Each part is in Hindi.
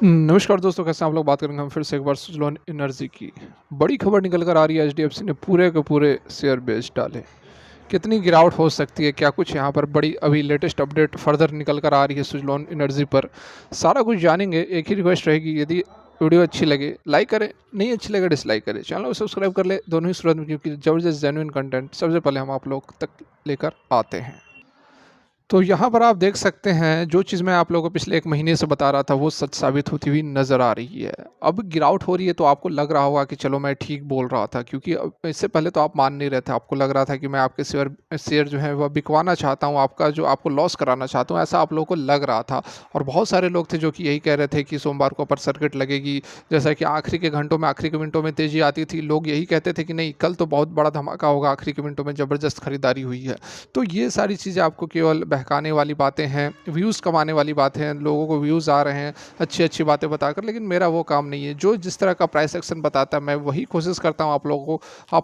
नमस्कार दोस्तों, कैसे हैं आप लोग। बात करेंगे हम फिर से एक बार सुज़लोन एनर्जी की। बड़ी खबर निकल कर आ रही है, एचडीएफसी ने पूरे के पूरे शेयर बेच डाले। कितनी गिरावट हो सकती है, क्या कुछ यहाँ पर बड़ी अभी लेटेस्ट अपडेट फर्दर निकल कर आ रही है सुज़लोन एनर्जी पर, सारा कुछ जानेंगे। एक ही रिक्वेस्ट रहेगी, यदि वीडियो अच्छी लगे लाइक करें, नहीं अच्छी लगे डिसलाइक करें, चैनल को सब्सक्राइब कर ले, दोनों ही सूरत में, क्योंकि ज़बरदस्त जेन्युइन कंटेंट सबसे पहले हम आप लोग तक लेकर आते हैं। तो यहाँ पर आप देख सकते हैं, जो चीज़ मैं आप लोगों को पिछले 1 महीने से बता रहा था वो सच साबित होती हुई नज़र आ रही है। अब गिरावट हो रही है तो आपको लग रहा होगा कि चलो मैं ठीक बोल रहा था, क्योंकि अब इससे पहले तो आप मान नहीं रहे थे। आपको लग रहा था कि मैं आपके शेयर शेयर जो है वह बिकवाना चाहता हूँ, आपका जो आपको लॉस कराना चाहता हूँ, ऐसा आप लोगों को लग रहा था। और बहुत सारे लोग थे जो कि यही कह रहे थे कि सोमवार को अपर सर्किट लगेगी। जैसा कि आखिरी के घंटों में, आखिरी के मिनटों में तेज़ी आती थी, लोग यही कहते थे कि नहीं कल तो बहुत बड़ा धमाका होगा, आखिरी के मिनटों में ज़बरदस्त खरीदारी हुई है। तो ये सारी चीज़ें आपको केवल बहकाने वाली बातें हैं, व्यूज़ कमाने वाली बातें हैं, लोगों को व्यूज़ आ रहे हैं अच्छी-अच्छी बातें बताकर, लेकिन मेरा वो काम नहीं है। जो जिस तरह का प्राइस एक्शन बताता है, मैं वही कोशिश करता हूँ आप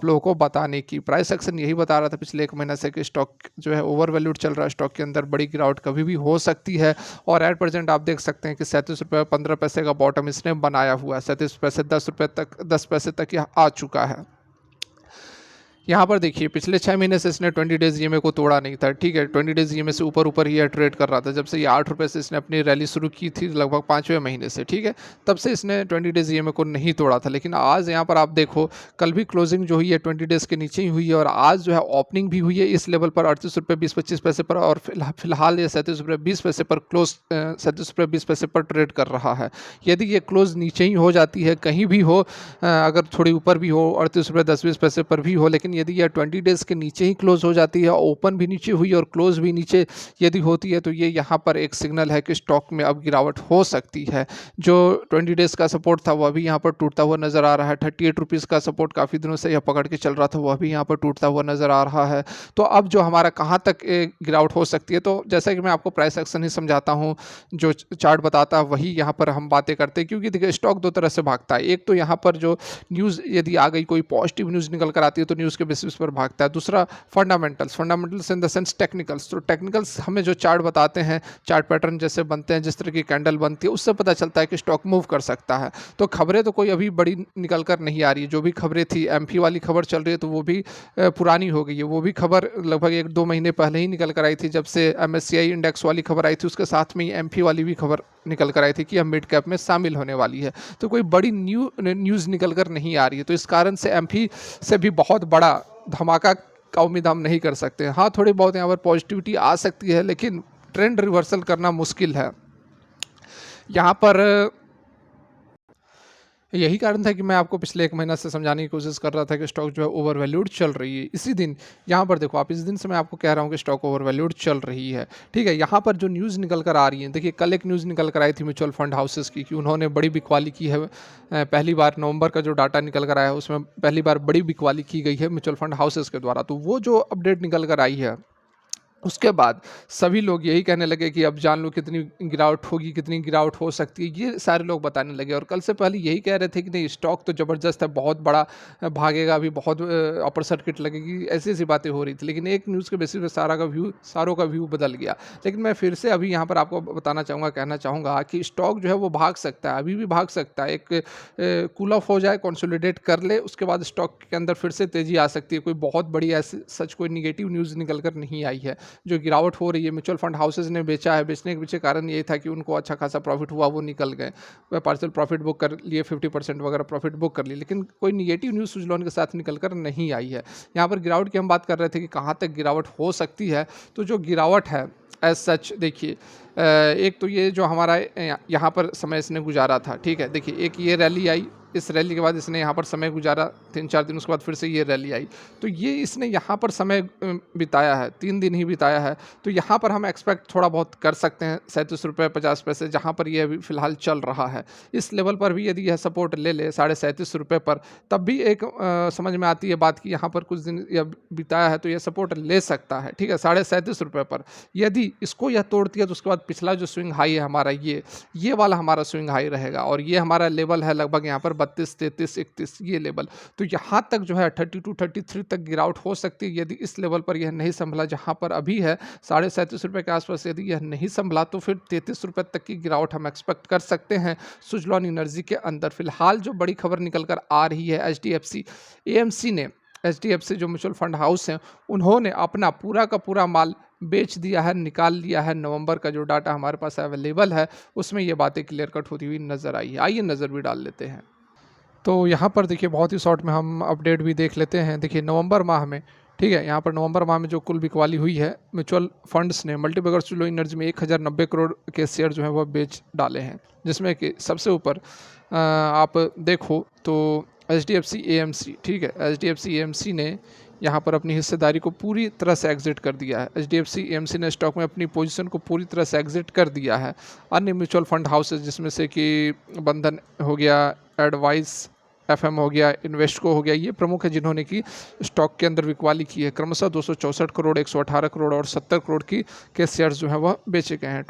लोगों को बताने की। प्राइस एक्शन यही बता रहा था पिछले 1 महीने से कि स्टॉक जो है ओवर वैल्यूड चल रहा है, स्टॉक के अंदर बड़ी गिरावट कभी भी हो सकती है। और एट प्रेज़ेंट आप देख सकते हैं कि ₹37.15 का बॉटम इसने बनाया हुआ है। 37 पैसे, ₹10 पैसे तक यह आ चुका है। यहाँ पर देखिए, पिछले 6 महीने से इसने 20 डेज़ ईएमए को तोड़ा नहीं था, ठीक है। 20 डेज़ ईएमए से ऊपर-ऊपर ही ट्रेड कर रहा था। जब से ये ₹8 से इसने अपनी रैली शुरू की थी, लगभग 5वें महीने से, ठीक है। तब से इसने 20 डेज़ ईएमए को नहीं तोड़ा था। लेकिन आज यहाँ पर आप देखो, कल भी क्लोजिंग जो हुई है 20 डेज़ के नीचे ही हुई है, और आज जो है ओपनिंग भी हुई है इस लेवल पर ₹38.20-25 पर, और फिलहाल ये ₹37.20 पर क्लोज़ ₹37.20 पर ट्रेड कर रहा है। यदि ये क्लोज़ नीचे ही हो जाती है, कहीं भी हो, अगर थोड़ी ऊपर भी हो, ₹38.10-20 पर भी हो, लेकिन यदि यह 20 डेज़ के नीचे ही क्लोज़ हो जाती है, ओपन भी नीचे हुई और क्लोज़ भी नीचे यदि होती है, तो ये यहाँ पर एक सिग्नल है कि स्टॉक में अब गिरावट हो सकती है। जो 20 डेज़ का सपोर्ट था वह भी यहाँ पर टूटता हुआ नज़र आ रहा है। ₹38 का सपोर्ट काफ़ी दिनों से यह पकड़ के चल रहा था, वह भी यहाँ पर टूटता हुआ नज़र आ रहा है। तो अब जो हमारा कहाँ तक गिरावट हो सकती है, तो जैसा कि मैं आपको प्राइस एक्शन ही समझाता हूँ, जो चार्ट बताता है वही यहाँ पर हम बातें करते हैं। क्योंकि देखिए, स्टॉक 2 तरह से भागता है। एक तो यहाँ पर जो न्यूज़ यदि आ गई, कोई पॉजिटिव न्यूज़ निकल कर आती है, तो न्यूज़ के बेसिस पर भागता है। दूसरा fundamentals in the sense technicals. तो टेक्निकल्स हमें जो चार्ट बताते हैं, चार्ट पैटर्न जैसे बनते हैं, जिस तरह की कैंडल बनती है, उससे पता चलता है कि स्टॉक मूव कर सकता है। तो खबरें तो कोई अभी बड़ी निकल कर नहीं आ रही है। जो भी खबरें थी, एमपी वाली खबर चल रही है, तो वो भी पुरानी हो गई है। वो भी खबर लगभग 1-2 महीने पहले ही निकल कर आई थी, जब से एमएससीआई इंडेक्स वाली खबर आई थी। उसके साथ में ही एमपी वाली भी खबर निकल कर आई थी कि अब मिड कैप में शामिल होने वाली है। तो कोई बड़ी न्यूज़ निकल कर नहीं आ रही है। तो इस कारण से एमपी से भी बहुत बड़ा धमाका का उम्मीद हम नहीं कर सकते। हाँ, थोड़ी बहुत यहाँ पर पॉजिटिविटी आ सकती है, लेकिन ट्रेंड रिवर्सल करना मुश्किल है। यहाँ पर यही कारण था कि मैं आपको पिछले 1 महीना से समझाने की कोशिश कर रहा था कि स्टॉक जो है ओवर वैल्यूड चल रही है। इसी दिन यहाँ पर देखो, आप इस दिन से मैं आपको कह रहा हूँ कि स्टॉक ओवर वैल्यूड चल रही है, ठीक है। यहाँ पर जो न्यूज़ निकल कर आ रही है, देखिए कल एक न्यूज़ निकल कर आई थी म्यूचुअल फंड हाउसेस की, कि उन्होंने बड़ी बिकवाली की है। पहली बार नवंबर का जो डाटा निकल कर आया है, उसमें पहली बार बड़ी बिकवाली की गई है म्यूचुअल फंड हाउसेस के द्वारा। तो वो जो अपडेट निकल कर आई है, उसके बाद सभी लोग यही कहने लगे कि अब जान लो कितनी गिरावट होगी, कितनी गिरावट हो सकती है, ये सारे लोग बताने लगे। और कल से पहले यही कह रहे थे कि नहीं स्टॉक तो ज़बरदस्त है, बहुत बड़ा भागेगा, अभी बहुत अपर सर्किट लगेगी, ऐसी ऐसी बातें हो रही थी। लेकिन एक न्यूज़ के बेसिस पे सारों का व्यू बदल गया। लेकिन मैं फिर से अभी यहाँ पर आपको बताना चाहूँगा, कहना चाहूँगा कि स्टॉक जो है वो भाग सकता है, अभी भी भाग सकता है। एक कूल ऑफ हो जाए, कंसोलिडेट कर ले, उसके बाद स्टॉक के अंदर फिर से तेज़ी आ सकती है। कोई बहुत बड़ी ऐसी सच कोई निगेटिव न्यूज़ निकल कर नहीं आई है। जो गिरावट हो रही है, म्यूचुअल फंड हाउसेस ने बेचा है, बेचने के पीछे कारण यही था कि उनको अच्छा खासा प्रॉफिट हुआ, वो निकल गए, वह पार्सल प्रॉफिट बुक कर लिए, 50% वगैरह प्रॉफिट बुक कर लिए। लेकिन कोई निगेटिव न्यूज़ सुजलॉन के साथ निकल कर नहीं आई है। यहाँ पर गिरावट की हम बात कर रहे थे कि कहाँ तक गिरावट हो सकती है। तो जो गिरावट है एज सच, देखिए एक तो ये जो हमारा यहाँ पर समय इसने गुजारा था, ठीक है। देखिए एक ये रैली आई, इस रैली के बाद इसने यहाँ पर समय गुजारा 3-4 दिन, उसके बाद फिर से ये रैली आई। तो ये इसने यहाँ पर समय बिताया है, 3 दिन ही बिताया है। तो यहाँ पर हम एक्सपेक्ट थोड़ा बहुत कर सकते हैं ₹37.50, जहाँ पर ये अभी फ़िलहाल चल रहा है। इस लेवल पर भी यदि यह सपोर्ट ले ले ₹37.50 पर, तब भी एक समझ में आती है बात कि यहाँ पर कुछ दिन यह बिताया है, तो यह सपोर्ट ले सकता है, ठीक है, ₹37.50 पर। यदि इसको यह तोड़ती है, तो उसके बाद पिछला जो स्विंग हाई है हमारा, ये वाला हमारा स्विंग हाई रहेगा, और ये हमारा लेवल है लगभग यहाँ पर 32, 33, 31 ये लेवल। तो यहाँ तक जो है 32, 33 तक गिरावट हो सकती है। यदि इस लेवल पर यह नहीं संभला जहाँ पर अभी है ₹37.5 के आसपास, यदि यह नहीं संभला तो फिर ₹33 तक की गिरावट हम एक्सपेक्ट कर सकते हैं सुजलॉन एनर्जी के अंदर। फिलहाल जो बड़ी खबर निकल कर आ रही है, एचडीएफसी एएमसी ने, एचडीएफसी जो म्यूचुअल फंड हाउस हैं, उन्होंने अपना पूरा का पूरा माल बेच दिया है, निकाल लिया है। नवंबर का जो डाटा हमारे पास अवेलेबल है उसमें ये बातें क्लियर कट होती हुई नजर आई है। आइए नज़र भी डाल लेते हैं। तो यहाँ पर देखिए बहुत ही शॉर्ट में हम अपडेट भी देख लेते हैं। देखिए नवंबर माह में, ठीक है, यहाँ पर नवंबर माह में जो कुल बिकवाली हुई है, म्यूचुअल फंड्स ने मल्टीबैगर सुजलॉन एनर्जी में 1090 करोड़ के शेयर जो है वह बेच डाले हैं, जिसमें कि सबसे ऊपर आप देखो तो एचडीएफसी एएमसी, ठीक है, एचडीएफसी एएमसी ने यहाँ पर अपनी हिस्सेदारी को पूरी तरह से एग्जिट कर दिया है। एचडीएफसी एएमसी ने स्टॉक में अपनी पोजीशन को पूरी तरह से एग्जिट कर दिया है। अन्य म्यूचुअल फंड हाउसेज जिसमें से कि बंधन हो गया, एडवाइस एफएम हो गया, इन्वेस्टको हो गया, ये प्रमुख है जिन्होंने की स्टॉक के अंदर बिकवाली की है। क्रमशः 264 करोड़, 118 करोड़ और 70 करोड़ की के शेयर्स जो है वह बेचे गए हैं।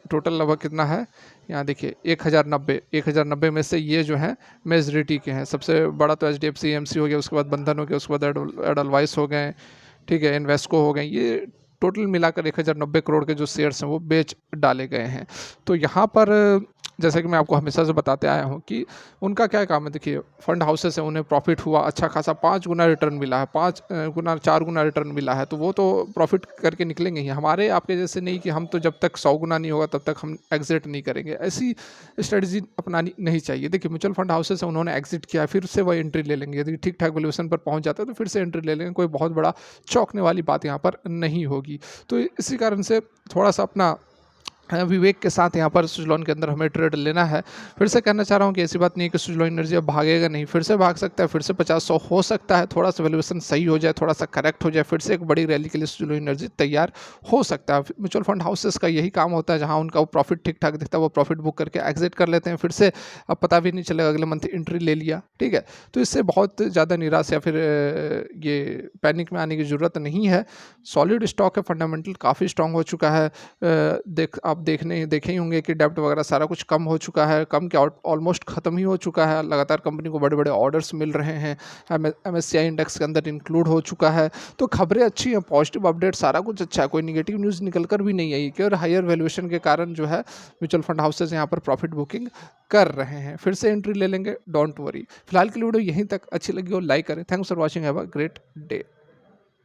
टोटल लगभग कितना है, यहाँ देखिए 1090 में से ये जो है मेजॉरिटी के हैं। सबसे बड़ा तो एचडीएफसी एएमसी हो गया, उसके बाद बंधन हो गया, उसके बाद एडलवाइस हो गए, ठीक है, इन्वेस्को हो गए। ये टोटल मिलाकर 1090 करोड़ के जो शेयर्स हैं वो बेच डाले गए हैं। तो यहाँ पर जैसे कि मैं आपको हमेशा से बताते आया हूँ कि उनका क्या काम है। देखिए फंड हाउसेस है, उन्हें प्रॉफिट हुआ अच्छा खासा, 5 गुना रिटर्न मिला है, 5 गुना 4 गुना रिटर्न मिला है, तो वो तो प्रॉफिट करके निकलेंगे ही। हमारे आपके जैसे नहीं कि हम तो जब तक 100 गुना नहीं होगा तब तक हम एग्जिट नहीं करेंगे। ऐसी स्ट्रेटजी अपनानी नहीं चाहिए। देखिए म्यूचुअल फंड हाउसेस है, उन्होंने एग्जिट किया, फिर से वह एंट्री ले लेंगे। यदि ठीक ठाक वैल्यूएशन पर पहुंच जाता है तो फिर से एंट्री ले लेंगे। कोई बहुत बड़ा चौंकने वाली बात यहाँ पर नहीं होगी। तो इसी कारण से थोड़ा सा अपना विवेक के साथ यहाँ पर सुजलॉन के अंदर हमें ट्रेड लेना है। फिर से कहना चाह रहा हूँ कि ऐसी बात नहीं है कि सुजलॉन एनर्जी अब भागेगा नहीं, फिर से भाग सकता है, फिर से 50-100 हो सकता है। थोड़ा सा वैल्यूएशन सही हो जाए, थोड़ा सा करेक्ट हो जाए, फिर से एक बड़ी रैली के लिए सुजलॉन एनर्जी तैयार हो सकता है। म्यूचुअल फंड हाउसेस का यही काम होता है, जहाँ उनका वो प्रॉफिट ठीक ठाक दिखता है वो प्रॉफिट बुक करके एग्जिट कर लेते हैं, फिर से अब पता भी नहीं चलेगा अगले मंथ एंट्री ले लिया, ठीक है। तो इससे बहुत ज़्यादा निराश या फिर ये पैनिक में आने की ज़रूरत नहीं है। सॉलिड स्टॉक है, फंडामेंटल काफ़ी स्ट्रांग हो चुका है। आप देखें होंगे कि डेब्ट वगैरह सारा कुछ कम हो चुका है, कम क्या ऑलमोस्ट ख़त्म ही हो चुका है। लगातार कंपनी को बड़े बड़े ऑर्डर्स मिल रहे हैं, एमएससीआई इंडेक्स के अंदर इंक्लूड हो चुका है। तो खबरें अच्छी हैं, पॉजिटिव अपडेट, सारा कुछ अच्छा है, कोई निगेटिव न्यूज़ निकल कर भी नहीं आई कि और हायर वैल्यूएशन के कारण जो है म्यूचुअल फंड हाउसेज यहाँ पर प्रॉफिट बुकिंग कर रहे हैं। फिर से एंट्री ले लेंगे, डोंट वरी। फिलहाल के लिए वीडियो यहीं तक, अच्छी लगी हो लाइक करें। Thanks for watching, have a great day.